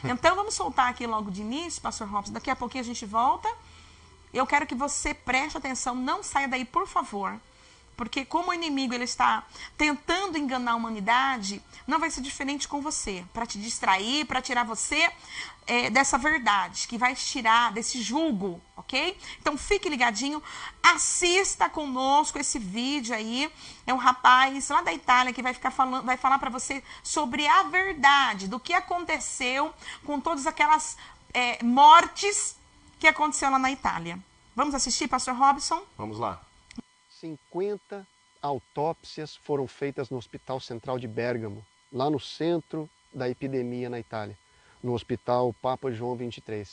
Então, vamos soltar aqui logo de início, Pastor Robson. Daqui a pouquinho a gente volta. Eu quero que você preste atenção, não saia daí, por favor. Porque como o inimigo ele está tentando enganar a humanidade, não vai ser diferente com você. Para te distrair, para tirar você dessa verdade, que vai te tirar desse jugo, ok? Então fique ligadinho, assista conosco esse vídeo aí. É um rapaz lá da Itália que vai falar para você sobre a verdade, do que aconteceu com todas aquelas mortes que aconteceu lá na Itália. Vamos assistir, Pastor Robson? Vamos lá. 50 autópsias foram feitas no Hospital Central de Bérgamo, lá no centro da epidemia na Itália, no Hospital Papa João XXIII.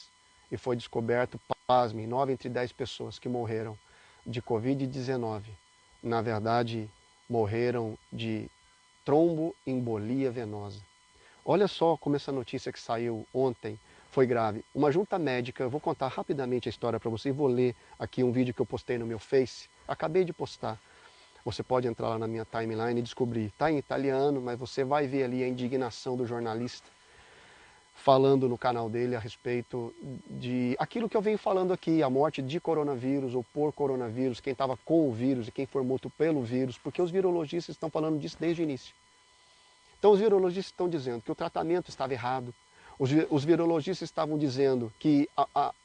E foi descoberto, pasme, 9 entre 10 pessoas que morreram de Covid-19. Na verdade, morreram de tromboembolia venosa. Olha só como essa notícia que saiu ontem foi grave. Uma junta médica, eu vou contar rapidamente a história para você, vou ler aqui um vídeo que eu postei no meu Face, acabei de postar. Você pode entrar lá na minha timeline e descobrir. Está em italiano, mas você vai ver ali a indignação do jornalista falando no canal dele a respeito de aquilo que eu venho falando aqui, a morte de coronavírus ou por coronavírus, quem estava com o vírus e quem foi morto pelo vírus, porque os virologistas estão falando disso desde o início. Então os virologistas estão dizendo que o tratamento estava errado, os virologistas estavam dizendo que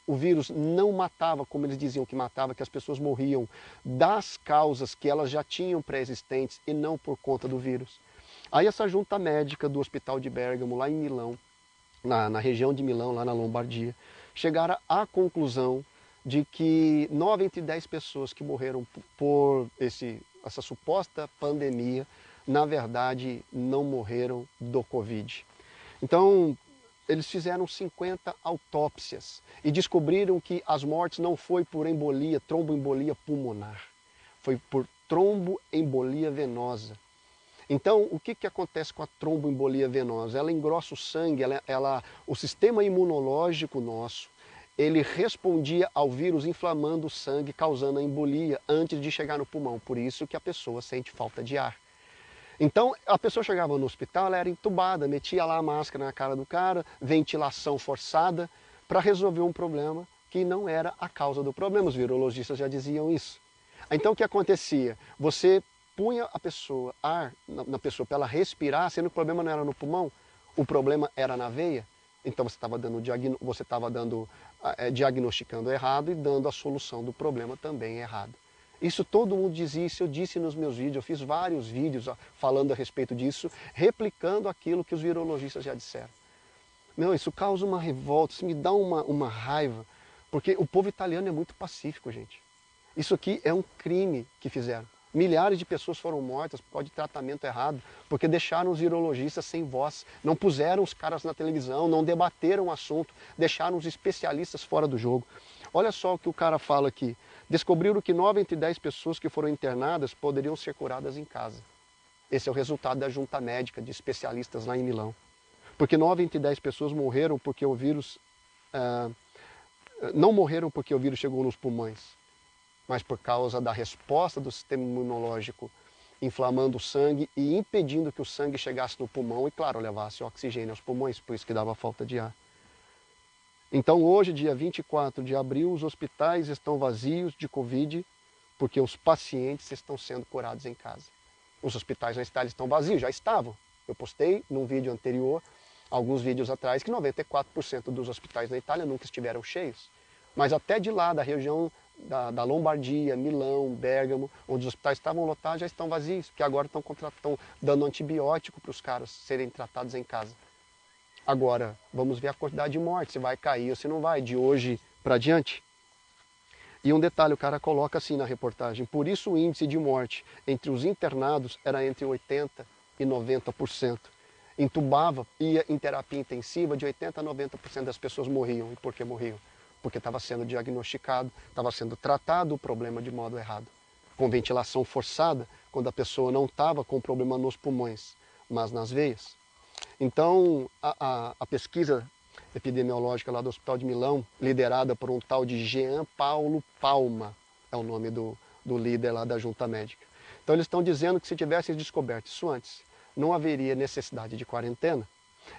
o vírus não matava como eles diziam que matava, que as pessoas morriam das causas que elas já tinham pré-existentes e não por conta do vírus. Aí essa junta médica do Hospital de Bérgamo, lá em Milão, na região de Milão, lá na Lombardia, chegaram à conclusão de que 9 entre 10 pessoas que morreram por essa suposta pandemia, na verdade, não morreram do Covid. Então, eles fizeram 50 autópsias e descobriram que as mortes não foi por embolia, tromboembolia pulmonar, foi por tromboembolia venosa. Então, o que acontece com a tromboembolia venosa? Ela engrossa o sangue, o sistema imunológico nosso, ele respondia ao vírus inflamando o sangue, causando a embolia antes de chegar no pulmão. Por isso que a pessoa sente falta de ar. Então, a pessoa chegava no hospital, ela era entubada, metia lá a máscara na cara do cara, ventilação forçada, para resolver um problema que não era a causa do problema. Os virologistas já diziam isso. Então, o que acontecia? Você punha a pessoa, ar na pessoa para ela respirar, sendo que o problema não era no pulmão, o problema era na veia. Então, você estava diagnosticando errado e dando a solução do problema também errado. Isso todo mundo diz isso, eu disse nos meus vídeos, eu fiz vários vídeos falando a respeito disso, replicando aquilo que os virologistas já disseram. Não, isso causa uma revolta, isso me dá uma raiva, porque o povo italiano é muito pacífico, gente. Isso aqui é um crime que fizeram. Milhares de pessoas foram mortas por causa de tratamento errado, porque deixaram os virologistas sem voz, não puseram os caras na televisão, não debateram o assunto, deixaram os especialistas fora do jogo. Olha só o que o cara fala aqui. Descobriram que 9 entre 10 pessoas que foram internadas poderiam ser curadas em casa. Esse é o resultado da junta médica de especialistas lá em Milão. Porque 9 entre 10 pessoas morreram porque o vírus... não morreram porque o vírus chegou nos pulmões, mas por causa da resposta do sistema imunológico inflamando o sangue e impedindo que o sangue chegasse no pulmão e, claro, levasse oxigênio aos pulmões, por isso que dava falta de ar. Então hoje, dia 24 de abril, os hospitais estão vazios de Covid porque os pacientes estão sendo curados em casa. Os hospitais na Itália estão vazios, já estavam. Eu postei num vídeo anterior, alguns vídeos atrás, que 94% dos hospitais na Itália nunca estiveram cheios. Mas até de lá, da região da Lombardia, Milão, Bérgamo, onde os hospitais estavam lotados, já estão vazios, porque agora estão dando antibiótico para os caras serem tratados em casa. Agora, vamos ver a quantidade de mortes, se vai cair ou se não vai, de hoje para diante. E um detalhe, o cara coloca assim na reportagem, por isso o índice de morte entre os internados era entre 80% e 90%. Entubava, ia em terapia intensiva, de 80% a 90% das pessoas morriam. E por que morriam? Porque estava sendo diagnosticado, estava sendo tratado o problema de modo errado. Com ventilação forçada, quando a pessoa não estava com problema nos pulmões, mas nas veias. Então, a pesquisa epidemiológica lá do Hospital de Milão, liderada por um tal de Jean Paulo Palma, é o nome do líder lá da junta médica. Então eles estão dizendo que se tivessem descoberto isso antes, não haveria necessidade de quarentena,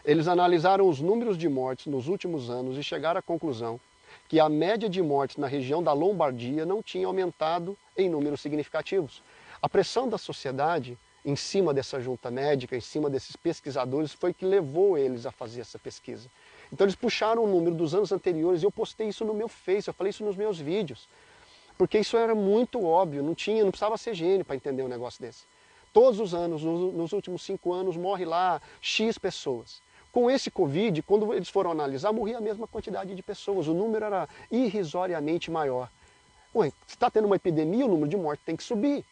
Eles analisaram os números de mortes nos últimos anos e chegaram à conclusão que a média de mortes na região da Lombardia não tinha aumentado em números significativos. A pressão da sociedade em cima dessa junta médica, em cima desses pesquisadores, foi que levou eles a fazer essa pesquisa. Então eles puxaram o número dos anos anteriores e eu postei isso no meu Face, eu falei isso nos meus vídeos. Porque isso era muito óbvio, não precisava ser gênio para entender um negócio desse. Todos os anos, nos últimos 5 anos, morre lá X pessoas. Com esse Covid, quando eles foram analisar, morria a mesma quantidade de pessoas, o número era irrisoriamente maior. Ué, se está tendo uma epidemia, o número de mortes tem que subir,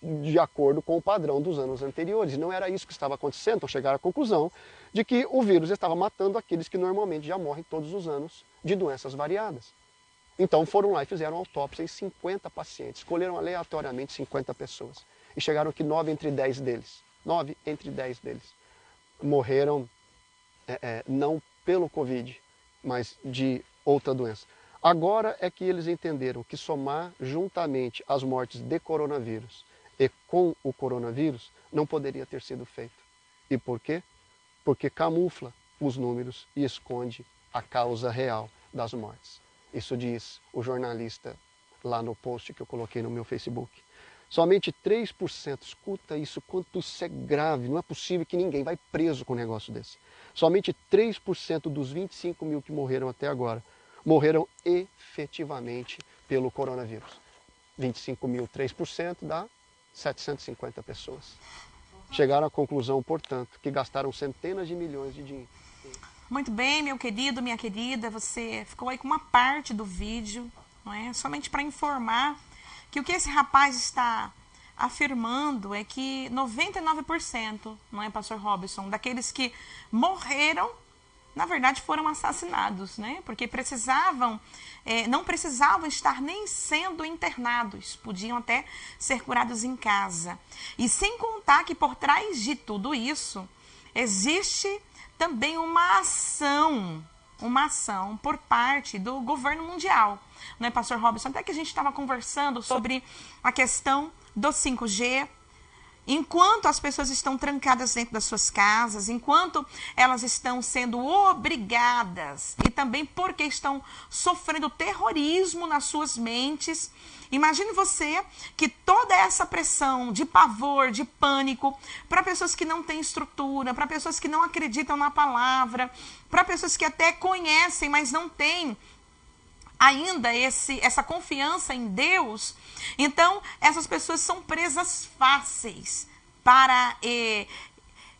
de acordo com o padrão dos anos anteriores. E não era isso que estava acontecendo, então chegaram à conclusão de que o vírus estava matando aqueles que normalmente já morrem todos os anos de doenças variadas. Então foram lá e fizeram autópsia em 50 pacientes, escolheram aleatoriamente 50 pessoas. E chegaram que 9 entre 10 deles morreram não pelo Covid, mas de outra doença. Agora é que eles entenderam que somar juntamente as mortes de coronavírus e com o coronavírus não poderia ter sido feito. E por quê? Porque camufla os números e esconde a causa real das mortes. Isso diz o jornalista lá no post que eu coloquei no meu Facebook. Somente 3%, escuta isso, quanto isso é grave, não é possível que ninguém vai preso com um negócio desse. Somente 3% dos 25 mil que morreram até agora, morreram efetivamente pelo coronavírus. 25 mil, 3% dá 750 pessoas. Chegaram à conclusão, portanto, que gastaram centenas de milhões de dinheiro. Muito bem, meu querido, minha querida, você ficou aí com uma parte do vídeo, não é? Somente para informar que o que esse rapaz está afirmando é que 99%, não é, pastor Robson, daqueles que morreram, na verdade foram assassinados, né? Porque não precisavam estar nem sendo internados, podiam até ser curados em casa. E sem contar que por trás de tudo isso, existe também uma ação por parte do governo mundial, não é, pastor Robson? Até que a gente estava conversando sobre a questão do 5G, enquanto as pessoas estão trancadas dentro das suas casas, enquanto elas estão sendo obrigadas, e também porque estão sofrendo terrorismo nas suas mentes. Imagine você que toda essa pressão de pavor, de pânico, para pessoas que não têm estrutura, para pessoas que não acreditam na palavra, para pessoas que até conhecem, mas não têm ainda essa confiança em Deus. Então, essas pessoas são presas fáceis para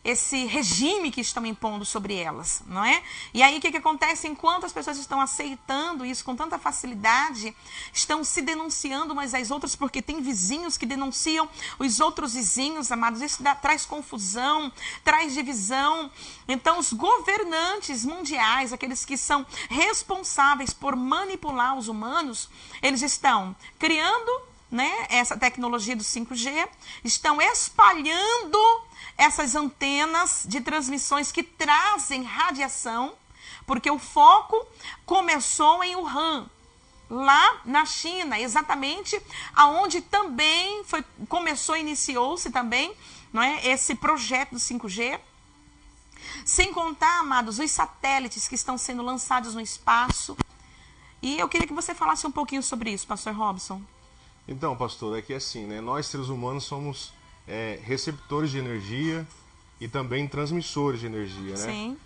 esse regime que estão impondo sobre elas, não é? E aí o que acontece? Enquanto as pessoas estão aceitando isso com tanta facilidade, estão se denunciando umas às outras, porque tem vizinhos que denunciam os outros vizinhos, amados. Isso traz confusão, traz divisão. Então os governantes mundiais, aqueles que são responsáveis por manipular os humanos, eles estão criando, né, essa tecnologia do 5G, estão espalhando essas antenas de transmissões que trazem radiação, porque o foco começou em Wuhan, lá na China, exatamente aonde também iniciou-se também, não é, esse projeto do 5G. Sem contar, amados, os satélites que estão sendo lançados no espaço. E eu queria que você falasse um pouquinho sobre isso, pastor Robson. Então, pastor, é que assim, né, nós seres humanos somos receptores de energia e também transmissores de energia, né? Sim.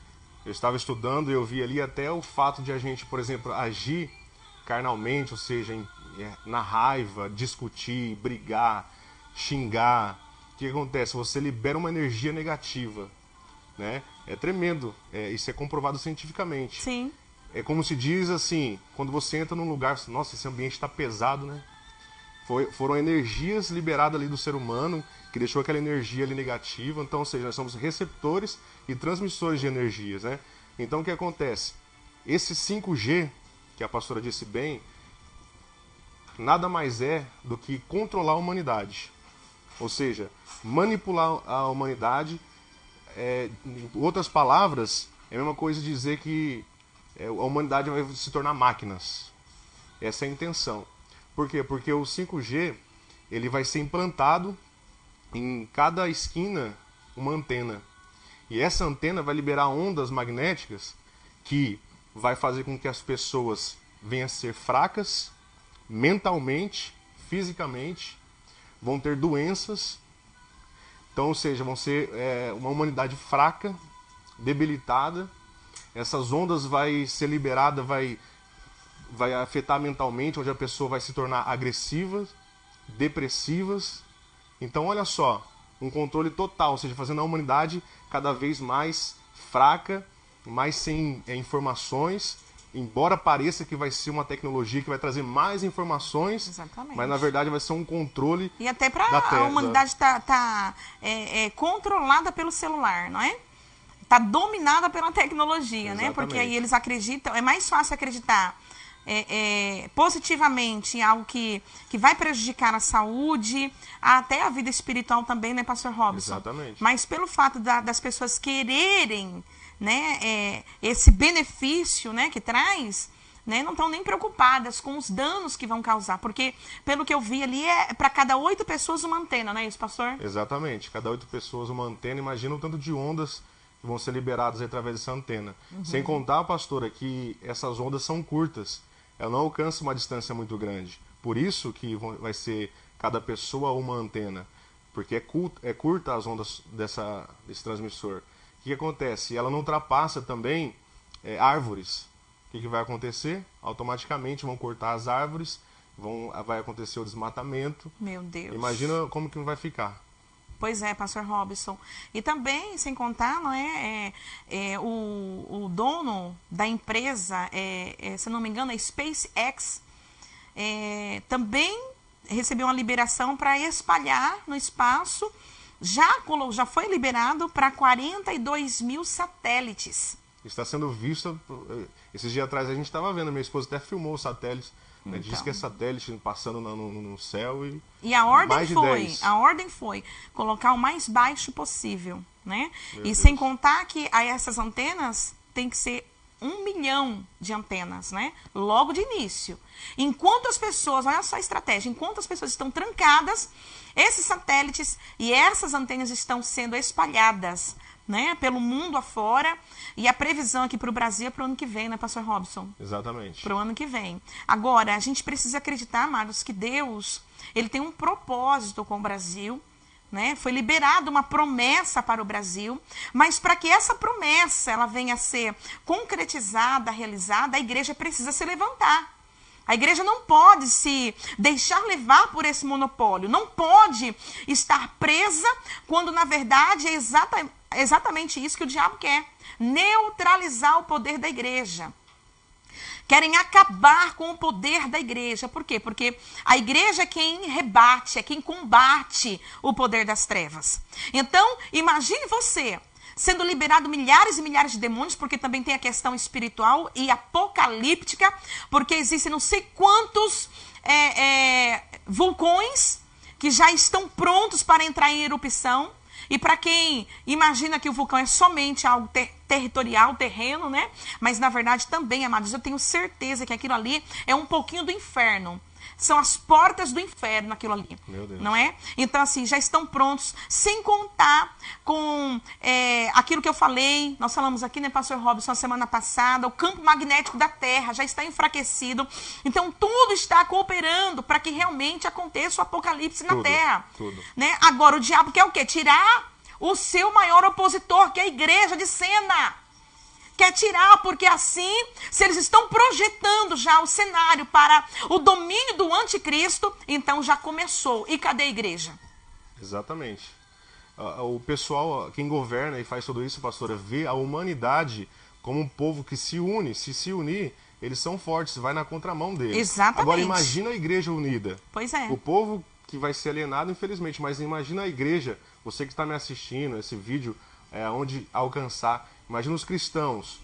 Eu estava estudando e eu vi ali até o fato de a gente, por exemplo, agir carnalmente, ou seja, na raiva, discutir, brigar, xingar. O que acontece? Você libera uma energia negativa, né? É tremendo, isso é comprovado cientificamente. Sim. É como se diz assim, quando você entra num lugar, nossa, esse ambiente está pesado, né? Foram energias liberadas ali do ser humano, que deixou aquela energia ali negativa. Então, ou seja, nós somos receptores e transmissores de energias, né? Então, o que acontece? Esse 5G, que a pastora disse bem, nada mais é do que controlar a humanidade. Ou seja, manipular a humanidade. Em outras palavras, é a mesma coisa dizer que a humanidade vai se tornar máquinas. Essa é a intenção. Por quê? Porque o 5G ele vai ser implantado em cada esquina uma antena. E essa antena vai liberar ondas magnéticas que vai fazer com que as pessoas venham a ser fracas mentalmente, fisicamente, vão ter doenças. Então, ou seja, vão ser uma humanidade fraca, debilitada. Essas ondas vai ser liberada, vai afetar mentalmente, onde a pessoa vai se tornar agressiva, depressivas. Então, olha só, um controle total, ou seja, fazendo a humanidade cada vez mais fraca, mais sem informações, embora pareça que vai ser uma tecnologia que vai trazer mais informações, exatamente, mas na verdade vai ser um controle. E até para a humanidade tá controlada pelo celular, não é? Está dominada pela tecnologia, exatamente, né? Porque aí eles acreditam, é mais fácil acreditar positivamente em algo que vai prejudicar a saúde, até a vida espiritual também, né, Pastor Robson? Exatamente. Mas pelo fato das pessoas quererem, né, esse benefício, né, que traz, né, não estão nem preocupadas com os danos que vão causar, porque pelo que eu vi ali para cada 8 pessoas uma antena, não é isso, pastor? Exatamente, cada 8 pessoas uma antena. Imagina o tanto de ondas que vão ser liberadas através dessa antena. Sem contar, pastora, que essas ondas são curtas. Ela não alcança uma distância muito grande. Por isso que vai ser cada pessoa uma antena. Porque é curta as ondas desse transmissor. O que acontece? Ela não ultrapassa também árvores. O que vai acontecer? Automaticamente vão cortar as árvores, vai acontecer o desmatamento. Meu Deus. Imagina como que vai ficar. Pois é, Pastor Robson. E também, sem contar, não o dono da empresa, se não me engano, a SpaceX, também recebeu uma liberação para espalhar no espaço. Já foi liberado para 42 mil satélites. Está sendo visto. Esses dias atrás a gente estava vendo, minha esposa até filmou os satélites. Então. Diz que é satélite passando no céu e a ordem foi colocar o mais baixo possível, né? Meu e Deus. Sem contar que essas antenas tem que ser 1 milhão de antenas, né? Logo de início. Enquanto as pessoas, olha só a estratégia, enquanto as pessoas estão trancadas, esses satélites e essas antenas estão sendo espalhadas, né, pelo mundo afora, e a previsão aqui para o Brasil é para o ano que vem, né, Pastor Robson? Exatamente. Para o ano que vem. Agora, a gente precisa acreditar, amados, que Deus, ele tem um propósito com o Brasil, né? Foi liberada uma promessa para o Brasil, mas para que essa promessa ela venha a ser concretizada, realizada, a igreja precisa se levantar. A igreja não pode se deixar levar por esse monopólio, não pode estar presa quando, na verdade, é exatamente isso que o diabo quer. Neutralizar o poder da igreja. Querem acabar com o poder da igreja. Por quê? Porque a igreja é quem rebate, é quem combate o poder das trevas. Então, imagine você sendo liberado milhares e milhares de demônios, porque também tem a questão espiritual e apocalíptica, porque existem não sei quantos vulcões que já estão prontos para entrar em erupção. E para quem imagina que o vulcão é somente algo territorial, terreno, né? Mas na verdade também, amados, eu tenho certeza que aquilo ali é um pouquinho do inferno. São as portas do inferno aquilo ali. Meu Deus. Não é? Então, assim, já estão prontos, sem contar com aquilo que eu falei, nós falamos aqui, né, Pastor Robson, semana passada, o campo magnético da Terra já está enfraquecido. Então, tudo está cooperando para que realmente aconteça o apocalipse na Terra. Tudo. Né? Agora, o diabo quer o quê? Tirar o seu maior opositor, que é a igreja de cena. Quer tirar, porque assim, se eles estão projetando já o cenário para o domínio do anticristo, então já começou. E cadê a igreja? Exatamente. O pessoal, quem governa e faz tudo isso, pastora, vê a humanidade como um povo que se une. Se unir, eles são fortes, vai na contramão deles. Exatamente. Agora imagina a igreja unida. Pois é. O povo que vai ser alienado, infelizmente, mas imagina a igreja, você que está me assistindo, esse vídeo, onde alcançar. Imagina os cristãos,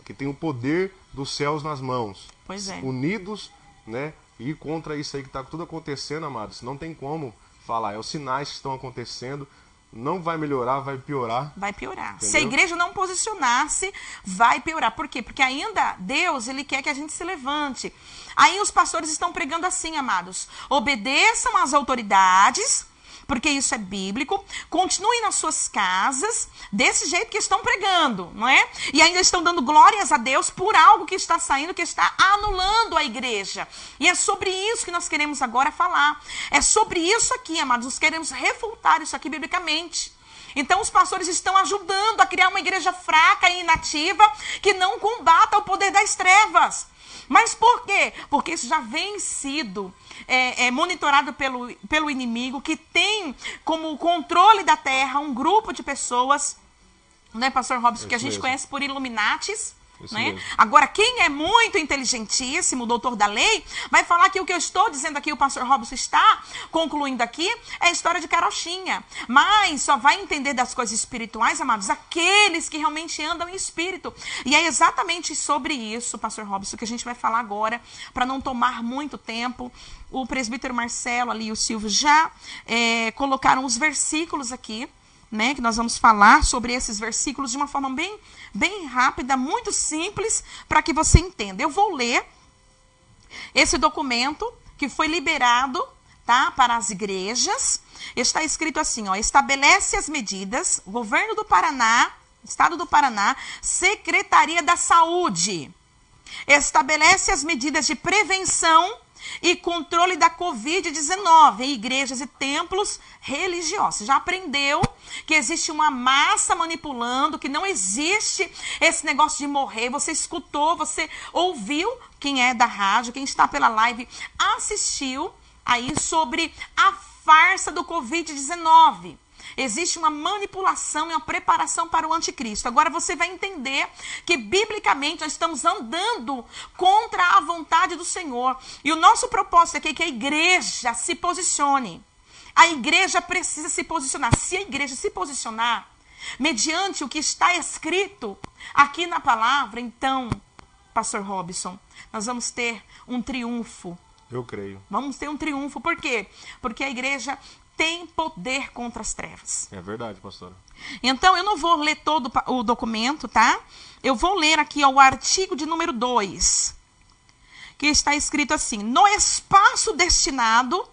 que tem o poder dos céus nas mãos. Pois é. Unidos, né? E contra isso aí que está tudo acontecendo, amados. Não tem como falar. É os sinais que estão acontecendo. Não vai melhorar, vai piorar. Vai piorar. Entendeu? Se a igreja não posicionar-se, vai piorar. Por quê? Porque ainda Deus, ele quer que a gente se levante. Aí os pastores estão pregando assim, amados. Obedeçam às autoridades, porque isso é bíblico. Continuem nas suas casas, desse jeito que estão pregando, não é? E ainda estão dando glórias a Deus por algo que está saindo, que está anulando a igreja. E é sobre isso que nós queremos agora falar. É sobre isso aqui, amados. Nós queremos refutar isso aqui biblicamente. Então os pastores estão ajudando a criar uma igreja fraca e inativa que não combata o poder das trevas. Mas por quê? Porque isso já vem sido monitorado pelo inimigo, que tem como controle da terra um grupo de pessoas, né, pastor Robson, que a gente conhece por Illuminatis. Né? Agora, quem é muito inteligentíssimo, o doutor da lei, vai falar que o que eu estou dizendo aqui, o pastor Robson está concluindo aqui, é a história de carochinha. Mas só vai entender das coisas espirituais, amados, aqueles que realmente andam em espírito. E é exatamente sobre isso, pastor Robson, que a gente vai falar agora, para não tomar muito tempo. O presbítero Marcelo ali e o Silvio já colocaram os versículos aqui, né, que nós vamos falar sobre esses versículos de uma forma bem rápida, muito simples, para que você entenda. Eu vou ler esse documento que foi liberado, tá, para as igrejas. Está escrito assim, ó: estabelece as medidas, Governo do Paraná, Estado do Paraná, Secretaria da Saúde, estabelece as medidas de prevenção e controle da Covid-19 em igrejas e templos religiosos. Você já aprendeu que existe uma massa manipulando, que não existe esse negócio de morrer. Você escutou, você ouviu, quem é da rádio, quem está pela live, assistiu aí sobre a farsa do Covid-19. Existe uma manipulação e uma preparação para o anticristo. Agora você vai entender que biblicamente nós estamos andando contra a vontade do Senhor. E o nosso propósito aqui é que a igreja se posicione. A igreja precisa se posicionar. Se a igreja se posicionar mediante o que está escrito aqui na palavra, então, pastor Robson, nós vamos ter um triunfo. Eu creio. Vamos ter um triunfo. Por quê? Porque a igreja tem poder contra as trevas. É verdade, pastora. Então, eu não vou ler todo o documento, tá? Eu vou ler aqui o artigo de número 2, que está escrito assim: no espaço destinado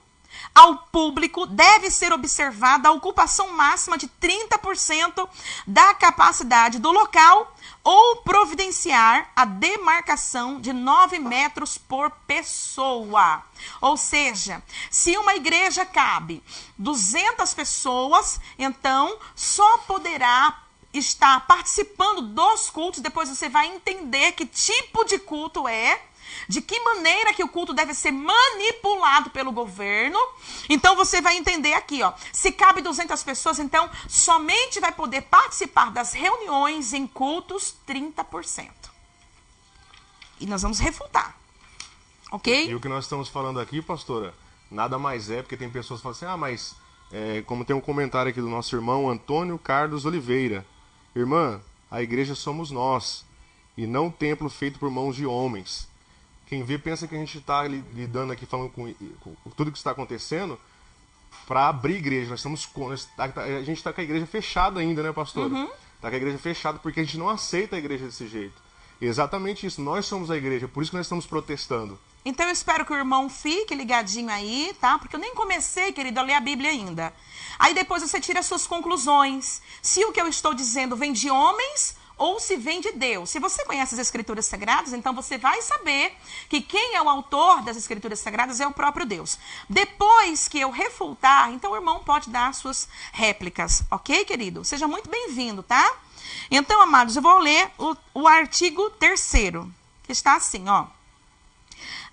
ao público deve ser observada a ocupação máxima de 30% da capacidade do local ou providenciar a demarcação de 9 metros por pessoa. Ou seja, se uma igreja cabe 200 pessoas, então só poderá estar participando dos cultos. Depois você vai entender que tipo de culto é, de que maneira que o culto deve ser manipulado pelo governo. Então você vai entender aqui, ó, se cabe 200 pessoas, então somente vai poder participar das reuniões em cultos 30%. E nós vamos refutar, ok? E o que nós estamos falando aqui, pastora, nada mais é, porque tem pessoas que falam assim, mas como tem um comentário aqui do nosso irmão Antônio Carlos Oliveira: irmã, a igreja somos nós, e não um templo feito por mãos de homens. Quem vê pensa que a gente está lidando aqui, falando com tudo que está acontecendo, para abrir igreja. A gente está com a igreja fechada ainda, né, pastor? Está com a igreja fechada porque a gente não aceita a igreja desse jeito. E exatamente isso, nós somos a igreja, por isso que nós estamos protestando. Então eu espero que o irmão fique ligadinho aí, tá? Porque eu nem comecei, querido, a ler a Bíblia ainda. Aí depois você tira as suas conclusões. Se o que eu estou dizendo vem de homens ou se vem de Deus. Se você conhece as Escrituras Sagradas, então você vai saber que quem é o autor das Escrituras Sagradas é o próprio Deus. Depois que eu refutar, então o irmão pode dar as suas réplicas. Ok, querido? Seja muito bem-vindo, tá? Então, amados, eu vou ler o artigo 3º, que está assim, ó.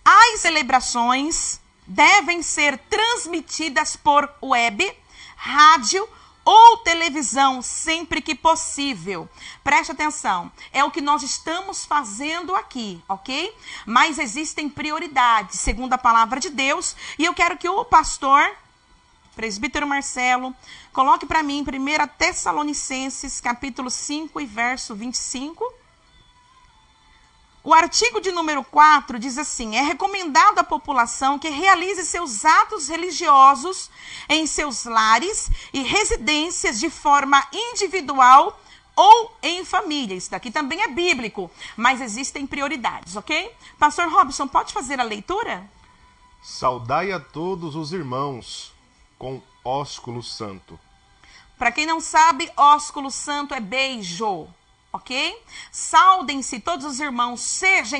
As celebrações devem ser transmitidas por web, rádio ou televisão, sempre que possível. Preste atenção, é o que nós estamos fazendo aqui, ok? Mas existem prioridades, segundo a palavra de Deus, e eu quero que o pastor, presbítero Marcelo, coloque para mim 1 Tessalonicenses, capítulo 5 e verso 25. O artigo de número 4 diz assim: é recomendado à população que realize seus atos religiosos em seus lares e residências de forma individual ou em família. Isso daqui também é bíblico, mas existem prioridades, ok? Pastor Robson, pode fazer a leitura? Saudai a todos os irmãos com ósculo santo. Para quem não sabe, ósculo santo é beijo, ok? Saudem-se todos os irmãos, seja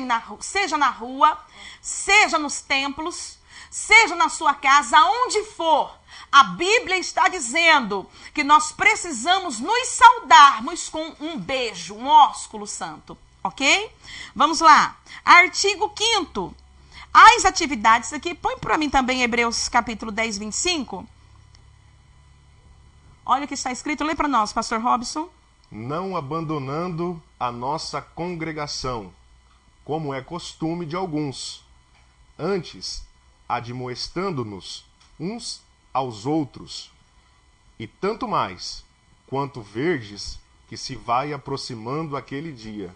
na rua, seja nos templos, seja na sua casa, aonde for. A Bíblia está dizendo que nós precisamos nos saudarmos com um beijo, um ósculo santo, ok? Vamos lá. Artigo 5º. As atividades aqui, põe para mim também Hebreus capítulo 10, 25. Olha o que está escrito, lê para nós, pastor Robson. Não abandonando a nossa congregação, como é costume de alguns, antes admoestando-nos uns aos outros, e tanto mais, quanto verdes que se vai aproximando aquele dia.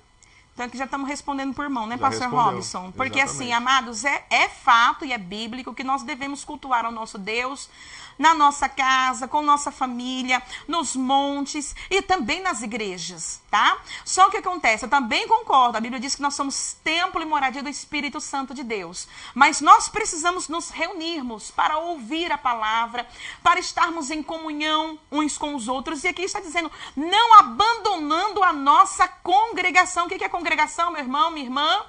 Então aqui já estamos respondendo por irmão, né, Já pastor respondeu, Robson? Porque exatamente. assim, amados, é fato e é bíblico que nós devemos cultuar ao nosso Deus na nossa casa, com nossa família, nos montes e também nas igrejas, tá? Só que o que acontece, eu também concordo, a Bíblia diz que nós somos templo e moradia do Espírito Santo de Deus, mas nós precisamos nos reunirmos para ouvir a palavra, para estarmos em comunhão uns com os outros, e aqui está dizendo, não abandonando a nossa congregação. O que é congregação, meu irmão, minha irmã?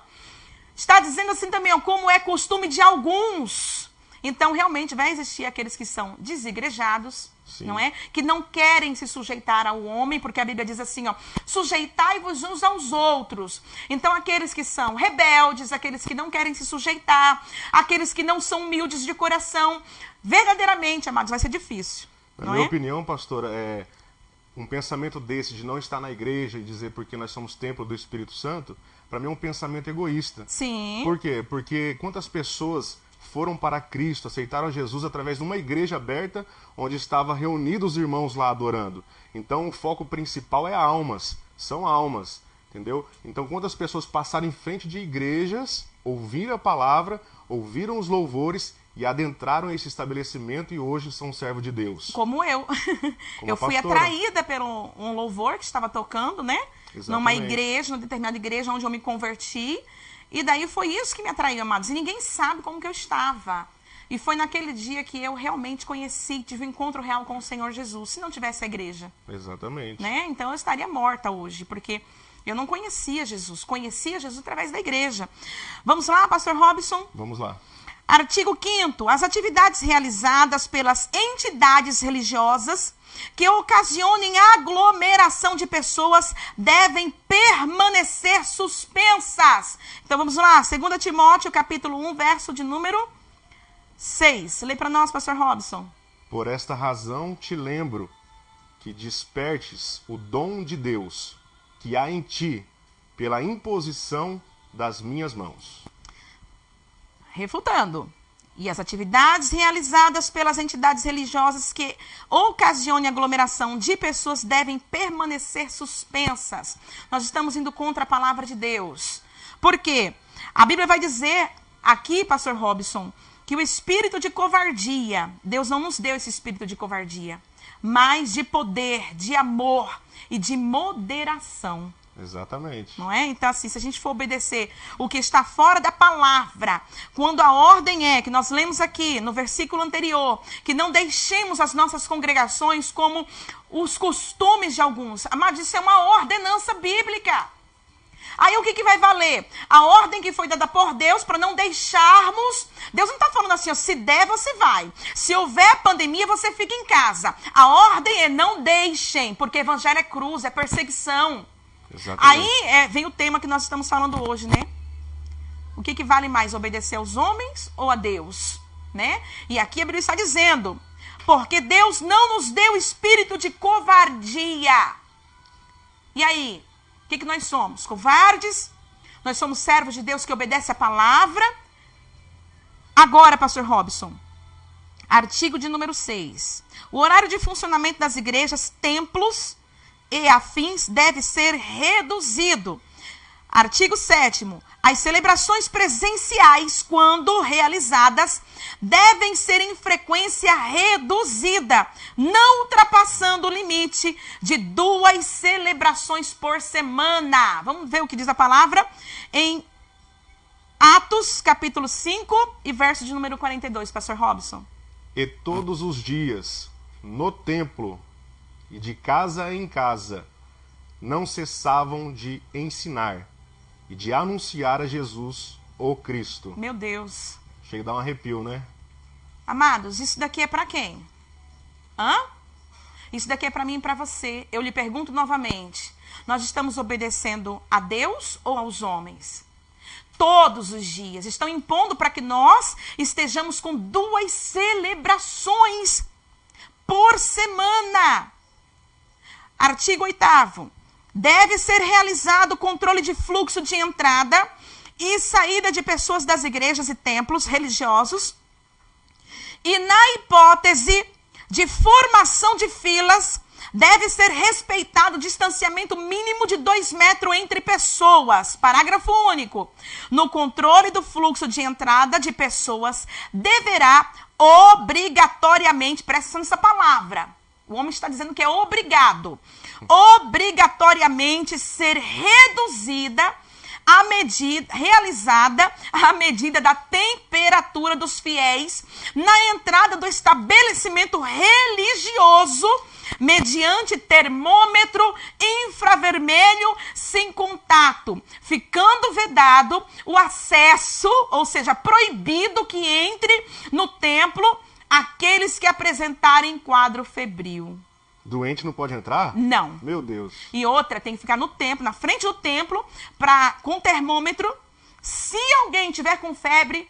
Está dizendo assim também, ó, como é costume de alguns. Então, realmente, vai existir aqueles que são desigrejados, Sim. não é? Que não querem se sujeitar ao homem, porque a Bíblia diz assim, ó, sujeitai-vos uns aos outros. Então, aqueles que são rebeldes, aqueles que não querem se sujeitar, aqueles que não são humildes de coração, verdadeiramente, amados, vai ser difícil, Na minha opinião, pastora, um pensamento desse de não estar na igreja e dizer porque nós somos templo do Espírito Santo, para mim é um pensamento egoísta. Sim. Por quê? Porque quantas pessoas foram para Cristo, aceitaram Jesus através de uma igreja aberta, onde estavam reunidos os irmãos lá adorando. Então o foco principal é almas, são almas, entendeu? Então quantas pessoas passaram em frente de igrejas, ouviram a palavra, ouviram os louvores e adentraram esse estabelecimento e hoje são servos de Deus. Como eu. Eu fui pastora. atraída pelo um louvor que estava tocando, né? Exatamente. Numa igreja, numa determinada igreja onde eu me converti. E daí foi isso que me atraiu, amados. E ninguém sabe como que eu estava. E foi naquele dia que eu realmente conheci, tive um encontro real com o Senhor Jesus. Se não tivesse a igreja. Exatamente. Né? Então eu estaria morta hoje, porque eu não conhecia Jesus. Conhecia Jesus através da igreja. Vamos lá, pastor Robson? Vamos lá. Artigo 5º. As atividades realizadas pelas entidades religiosas que ocasionem aglomeração de pessoas devem permanecer suspensas. Então vamos lá, 2 Timóteo, capítulo 1, verso de número 6. Lê para nós, pastor Robson. Por esta razão te lembro que despertes o dom de Deus que há em ti pela imposição das minhas mãos. Refutando. E as atividades realizadas pelas entidades religiosas que ocasionem aglomeração de pessoas devem permanecer suspensas. Nós estamos indo contra a palavra de Deus. Por quê? A Bíblia vai dizer aqui, pastor Robson, que o espírito de covardia, Deus não nos deu esse espírito de covardia, mas de poder, de amor e de moderação. Exatamente. Não é? Então, assim, se a gente for obedecer o que está fora da palavra, quando a ordem é, que nós lemos aqui no versículo anterior, que não deixemos as nossas congregações como os costumes de alguns. Amados, isso é uma ordenança bíblica. Aí o que vai valer? A ordem que foi dada por Deus para não deixarmos. Deus não está falando assim, ó, se der, você vai. Se houver pandemia, você fica em casa. A ordem é não deixem, porque evangelho é cruz, é perseguição. Exatamente. Aí vem o tema que nós estamos falando hoje, né? O que vale mais, obedecer aos homens ou a Deus? Né? E aqui a Bíblia está dizendo, porque Deus não nos deu espírito de covardia. E aí, o que nós somos? Covardes? Nós somos servos de Deus que obedecem a palavra? Agora, pastor Robson, artigo de número 6. O horário de funcionamento das igrejas, templos e afins deve ser reduzido. Artigo 7º. As celebrações presenciais, quando realizadas, devem ser em frequência reduzida, não ultrapassando o limite de 2 celebrações por semana. Vamos ver o que diz a palavra em Atos, capítulo 5 e verso de número 42, pastor Robson. E todos os dias, no templo e de casa em casa, não cessavam de ensinar e de anunciar a Jesus, o Cristo. Meu Deus. Chega a dar um arrepio, né? Amados, isso daqui é para quem? Hã? Isso daqui é para mim e para você. Eu lhe pergunto novamente. Nós estamos obedecendo a Deus ou aos homens? Todos os dias estão impondo para que nós estejamos com 2 celebrações por semana. Artigo 8º. Deve ser realizado o controle de fluxo de entrada e saída de pessoas das igrejas e templos religiosos. E na hipótese de formação de filas, deve ser respeitado o distanciamento mínimo de 2 metros entre pessoas. Parágrafo único. No controle do fluxo de entrada de pessoas, deverá obrigatoriamente, presta atenção nessa palavra, o homem está dizendo que é obrigado, obrigatoriamente ser reduzida realizada a medida da temperatura dos fiéis na entrada do estabelecimento religioso mediante termômetro infravermelho sem contato, ficando vedado o acesso, ou seja, proibido que entre no templo aqueles que apresentarem quadro febril. Doente não pode entrar? Não. Meu Deus. E outra, tem que ficar no templo, na frente do templo, com termômetro. Se alguém tiver com febre,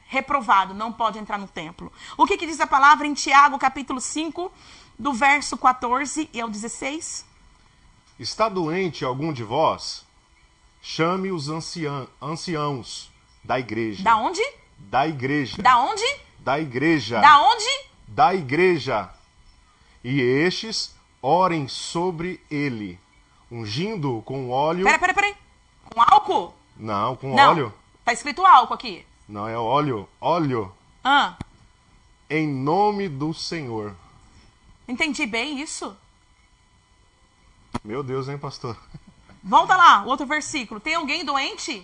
reprovado, não pode entrar no templo. O que diz a palavra em Tiago, capítulo 5, do verso 14 e ao 16? Está doente algum de vós? Chame os anciãos da igreja. Da onde? Da igreja. Da onde? Da igreja. Da onde? Da igreja. E estes orem sobre ele, ungindo com óleo... Peraí. Com álcool? Não, com Não. óleo. Tá escrito álcool aqui. Não, é óleo. Óleo. Ah, Em nome do Senhor. entendi bem isso. Meu Deus, hein, pastor? Volta lá, o outro versículo. Tem alguém doente?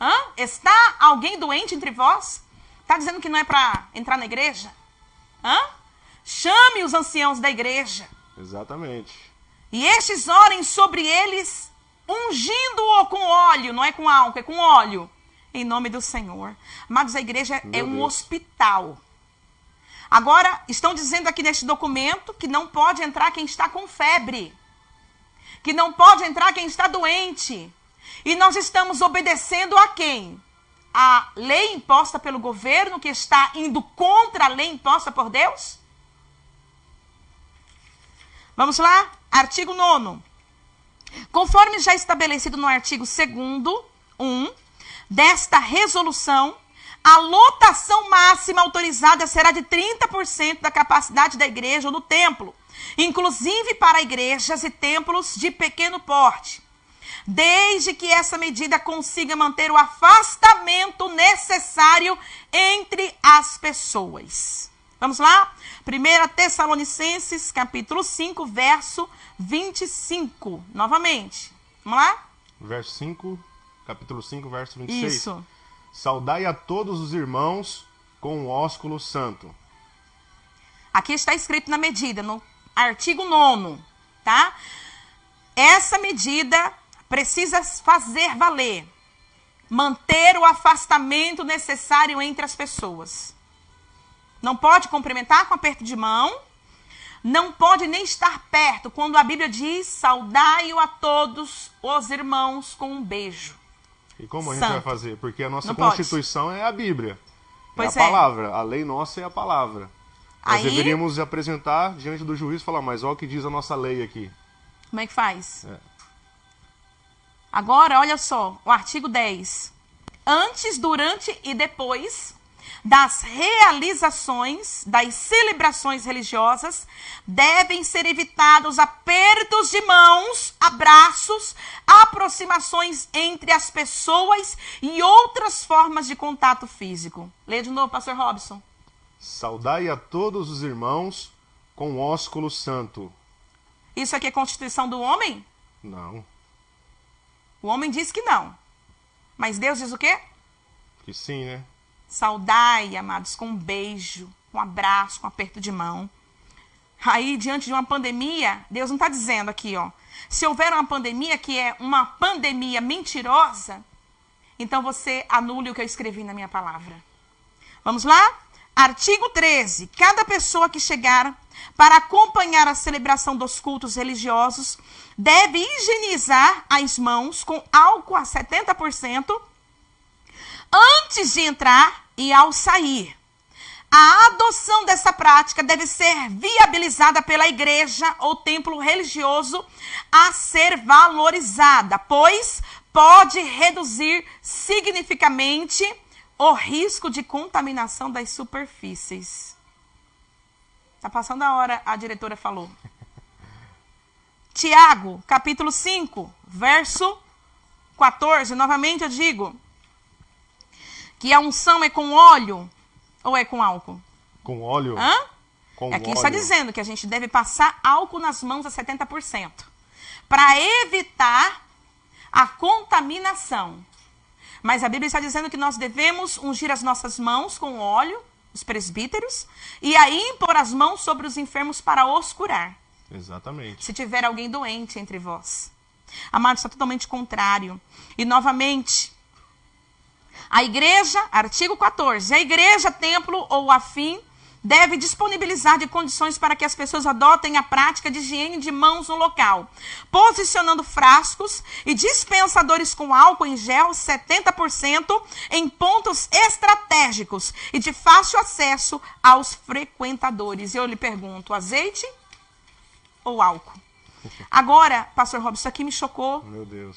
Hã? Está alguém doente entre vós? Tá dizendo que não é para entrar na igreja? Hã? Chame os anciãos da igreja. Exatamente. E estes orem sobre eles, ungindo-o com óleo. Não é com álcool, é com óleo. Em nome do Senhor. Amados, a igreja é um hospital. Agora, estão dizendo aqui neste documento que não pode entrar quem está com febre. Que não pode entrar quem está doente. E nós estamos obedecendo a quem? A lei imposta pelo governo, que está indo contra a lei imposta por Deus? Vamos lá? Artigo 9º. Conforme já estabelecido no artigo 2º, 1, desta resolução, a lotação máxima autorizada será de 30% da capacidade da igreja ou do templo, inclusive para igrejas e templos de pequeno porte, desde que essa medida consiga manter o afastamento necessário entre as pessoas. Vamos lá? 1 Tessalonicenses, capítulo 5, verso 25. Novamente. Vamos lá? Verso 5, capítulo 5, verso 26. Isso. Saudai a todos os irmãos com o ósculo santo. Aqui está escrito na medida, no artigo 9º, tá? Essa medida precisa fazer valer. Manter o afastamento necessário entre as pessoas. Não pode cumprimentar com aperto de mão. Não pode nem estar perto. Quando a Bíblia diz, saudai-o a todos os irmãos com um beijo. E como a gente Santo. vai fazer? Porque a nossa Não Constituição é a Bíblia. Pois é a palavra. A lei nossa é a palavra. Nós Aí- deveríamos apresentar diante do juiz e falar, mas olha o que diz a nossa lei aqui. Como é que faz? É. Agora, olha só, o artigo 10. Antes, durante e depois das realizações das celebrações religiosas, devem ser evitados apertos de mãos, abraços, aproximações entre as pessoas e outras formas de contato físico. Lê de novo, pastor Robson. Saudai a todos os irmãos com ósculo santo. Isso aqui é Constituição do homem? Não, O homem diz que não. Mas Deus diz o quê? que sim, né? Saudai, amados, com um beijo, com um abraço, com um aperto de mão. Aí, diante de uma pandemia, Deus não está dizendo aqui, ó. Se houver uma pandemia que é uma pandemia mentirosa, então você anule o que eu escrevi na minha palavra. Vamos lá? Artigo 13. Cada pessoa que chegar para acompanhar a celebração dos cultos religiosos deve higienizar as mãos com álcool a 70% antes de entrar e ao sair. A adoção dessa prática deve ser viabilizada pela igreja ou templo religioso a ser valorizada, pois pode reduzir significativamente o risco de contaminação das superfícies. Tá passando a hora, a diretora falou. Tiago, capítulo 5, verso 14. Novamente eu digo que a unção é com óleo ou é com álcool? Com óleo? Hã? Com Aqui óleo. está dizendo que a gente deve passar álcool nas mãos a 70%. Para evitar a contaminação. Mas a Bíblia está dizendo que nós devemos ungir as nossas mãos com óleo, os presbíteros, e aí impor as mãos sobre os enfermos para os curar. Exatamente. Se tiver alguém doente entre vós. Amado, está totalmente contrário. E novamente, a igreja, artigo 14, a igreja, templo ou afim, deve disponibilizar de condições para que as pessoas adotem a prática de higiene de mãos no local, posicionando frascos e dispensadores com álcool em gel 70% em pontos estratégicos e de fácil acesso aos frequentadores. Eu lhe pergunto, azeite ou álcool? Agora, pastor Robson, isso aqui me chocou. Meu Deus.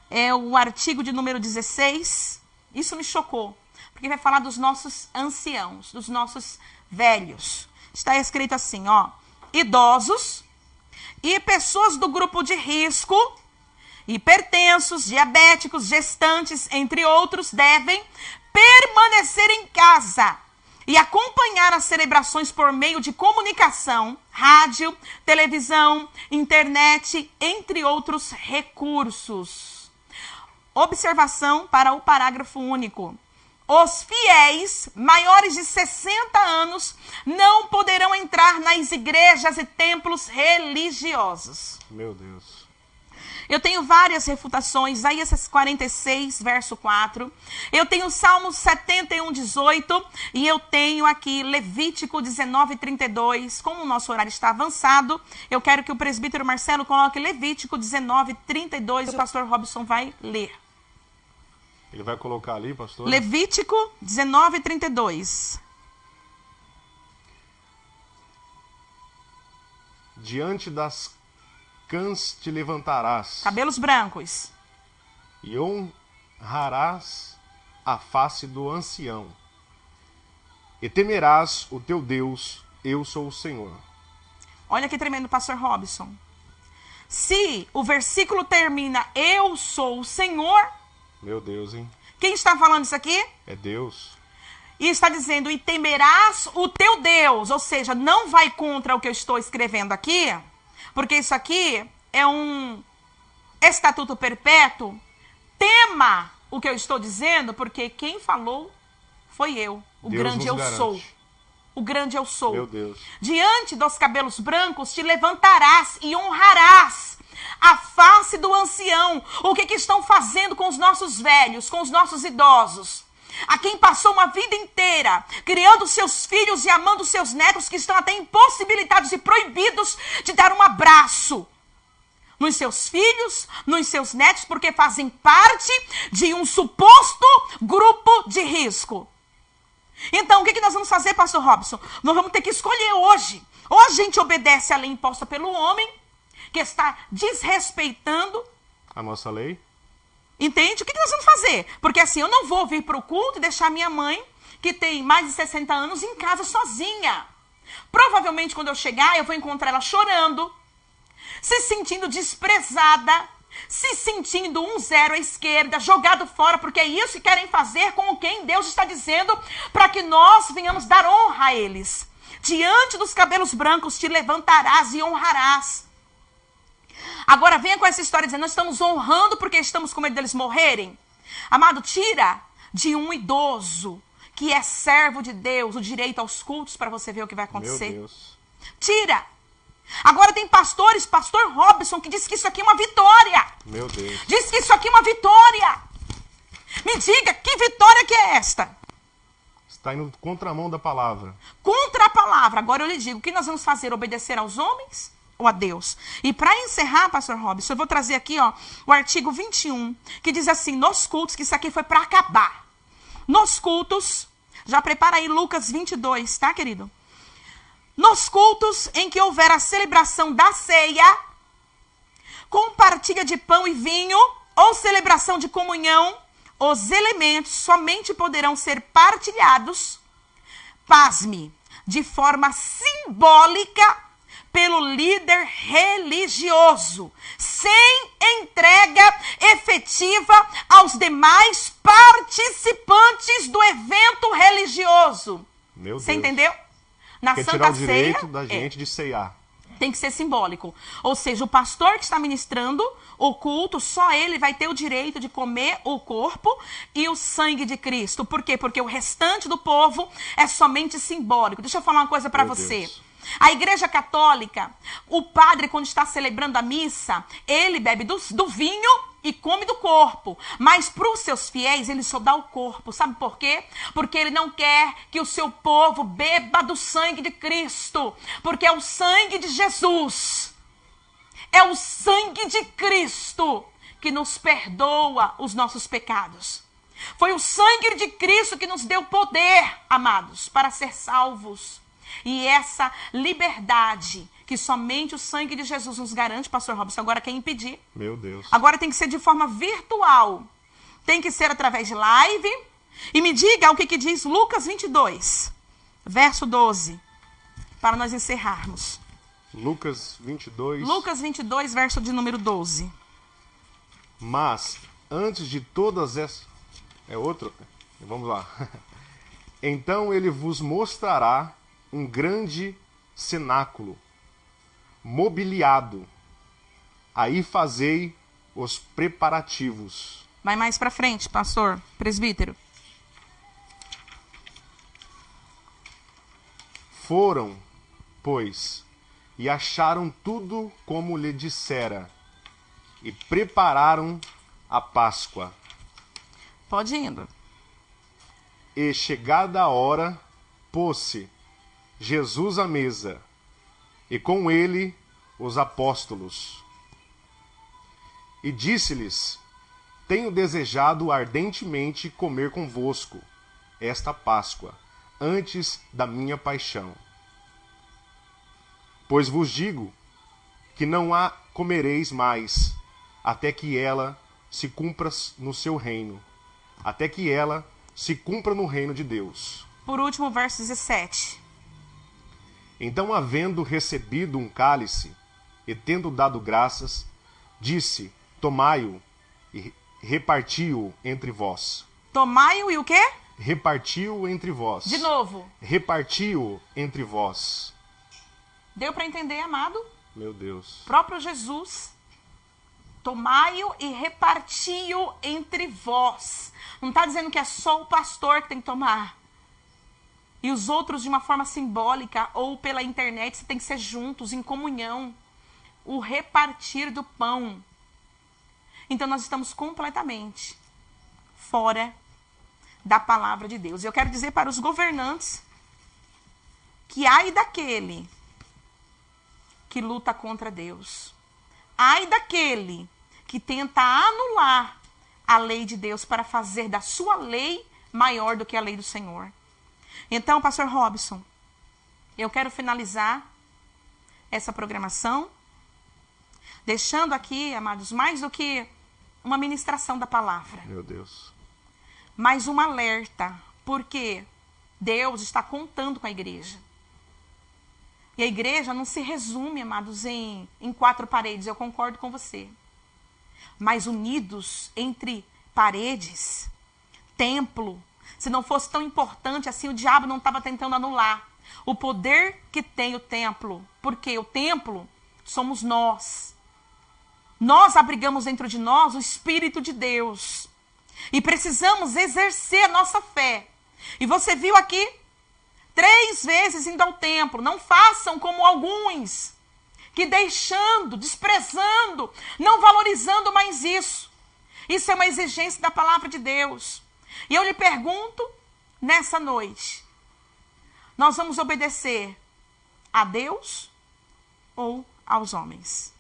É o artigo de número 16. Isso me chocou, porque vai falar dos nossos anciãos, dos nossos velhos. Está escrito assim, ó: idosos e pessoas do grupo de risco, hipertensos, diabéticos, gestantes, entre outros, devem permanecer em casa e acompanhar as celebrações por meio de comunicação, rádio, televisão, internet, entre outros recursos. Observação para o parágrafo único. Os fiéis maiores de 60 anos não poderão entrar nas igrejas e templos religiosos. Meu Deus. Eu tenho várias refutações, Isaías 46, verso 4. Eu tenho Salmos 71, 18. E eu tenho aqui Levítico 19, 32. Como o nosso horário está avançado, eu quero que o presbítero Marcelo coloque Levítico 19, 32. O pastor Robson vai ler. Ele vai colocar ali, pastor? Levítico 19, 32. Diante das cãs te levantarás. Cabelos brancos. E honrarás a face do ancião. E temerás o teu Deus, eu sou o Senhor. Olha que tremendo, pastor Robson. Se o versículo termina, eu sou o Senhor... Meu Deus, hein? Quem está falando isso aqui? É Deus. E está dizendo, e temerás o teu Deus. Ou seja, não vai contra o que eu estou escrevendo aqui, porque isso aqui é um estatuto perpétuo. Tema o que eu estou dizendo, porque quem falou foi eu. O Deus grande nos eu garante. sou. O grande eu sou. Meu Deus. Diante dos cabelos brancos te levantarás e honrarás a face do ancião. O que estão fazendo com os nossos velhos, com os nossos idosos? A quem passou uma vida inteira criando seus filhos e amando seus netos, que estão até impossibilitados e proibidos de dar um abraço nos seus filhos, nos seus netos, porque fazem parte de um suposto grupo de risco. Então, o que nós vamos fazer, pastor Robson? Nós vamos ter que escolher hoje. Ou a gente obedece à lei imposta pelo homem, que está desrespeitando A nossa lei? Entende? O que nós vamos fazer? Porque assim, eu não vou vir para o culto e deixar minha mãe, que tem mais de 60 anos, em casa sozinha. Provavelmente, quando eu chegar, eu vou encontrar ela chorando, se sentindo desprezada, se sentindo 1-0 à esquerda, jogado fora, porque é isso que querem fazer com quem Deus está dizendo para que nós venhamos dar honra a eles. Diante dos cabelos brancos te levantarás e honrarás. Agora venha com essa história dizendo, nós estamos honrando porque estamos com medo deles morrerem. Amado, tira de um idoso que é servo de Deus o direito aos cultos para você ver o que vai acontecer. Meu Deus. Tira. Agora tem pastores, pastor Robson, que diz que isso aqui é uma vitória. Meu Deus. Diz que isso aqui é uma vitória. Me diga, que vitória que é esta? Está indo contramão da palavra. Contra a palavra. Agora eu lhe digo, o que nós vamos fazer? Obedecer aos homens ou a Deus? E para encerrar, pastor Robson, eu vou trazer aqui o artigo 21, que diz assim, nos cultos, que isso aqui foi para acabar. Nos cultos, já prepara aí Lucas 22, tá, querido? Nos cultos em que houver a celebração da ceia, com partilha de pão e vinho, ou celebração de comunhão, os elementos somente poderão ser partilhados, pasme, de forma simbólica pelo líder religioso, sem entrega efetiva aos demais participantes do evento religioso. Meu Deus. Você entendeu? Na Quer Santa tirar o Ceia, direito da gente de ceiar. tem que ser simbólico. Ou seja, o pastor que está ministrando o culto, só ele vai ter o direito de comer o corpo e o sangue de Cristo. Por quê? Porque o restante do povo é somente simbólico. Deixa eu falar uma coisa para você. Deus. A Igreja Católica, o padre, quando está celebrando a missa, ele bebe do vinho e come do corpo. Mas para os seus fiéis, ele só dá o corpo. Sabe por quê? Porque ele não quer que o seu povo beba do sangue de Cristo. Porque é o sangue de Jesus. É o sangue de Cristo que nos perdoa os nossos pecados. Foi o sangue de Cristo que nos deu poder, amados, para ser salvos. E essa liberdade que somente o sangue de Jesus nos garante, pastor Robson, agora quem impedir? Meu Deus. Agora tem que ser de forma virtual. Tem que ser através de live. E me diga o que diz Lucas 22, verso 12, para nós encerrarmos. Lucas 22. Lucas 22, verso de número 12. Mas, antes de todas essas... É outro? Vamos lá. Então ele vos mostrará um grande cenáculo, mobiliado. Aí fazei os preparativos. Vai mais para frente, pastor, presbítero. Foram, pois, e acharam tudo como lhe dissera, e prepararam a Páscoa. Pode indo. E chegada a hora, pôs-se Jesus à mesa, e com ele os apóstolos. E disse-lhes: Tenho desejado ardentemente comer convosco esta Páscoa, antes da minha paixão. Pois vos digo que não a comereis mais, até que ela se cumpra no seu reino, até que ela se cumpra no reino de Deus. Por último, verso 17. Então, havendo recebido um cálice, e tendo dado graças, disse: Tomai-o e reparti-o entre vós. Tomai-o e o quê? Reparti-o entre vós. De novo. Reparti-o entre vós. Deu para entender, amado? Meu Deus. Próprio Jesus. Tomai-o e reparti-o entre vós. Não está dizendo que é só o pastor que tem que tomar. E os outros de uma forma simbólica ou pela internet, você tem que ser juntos, em comunhão. O repartir do pão. Então nós estamos completamente fora da palavra de Deus. Eu quero dizer para os governantes que ai daquele que luta contra Deus. Ai daquele que tenta anular a lei de Deus para fazer da sua lei maior do que a lei do Senhor. Então, pastor Robson, eu quero finalizar essa programação, deixando aqui, amados, mais do que uma ministração da palavra. Meu Deus. Mais um alerta, porque Deus está contando com a igreja. E a igreja não se resume, amados, em 4 paredes, eu concordo com você. Mas unidos entre paredes, templo. Se não fosse tão importante assim, o diabo não estava tentando anular o poder que tem o templo. Porque o templo somos nós. Nós abrigamos dentro de nós o Espírito de Deus. E precisamos exercer a nossa fé. E você viu aqui 3 vezes indo ao templo. Não façam como alguns, que deixando, desprezando, não valorizando mais isso. Isso é uma exigência da palavra de Deus. E eu lhe pergunto, nessa noite, nós vamos obedecer a Deus ou aos homens?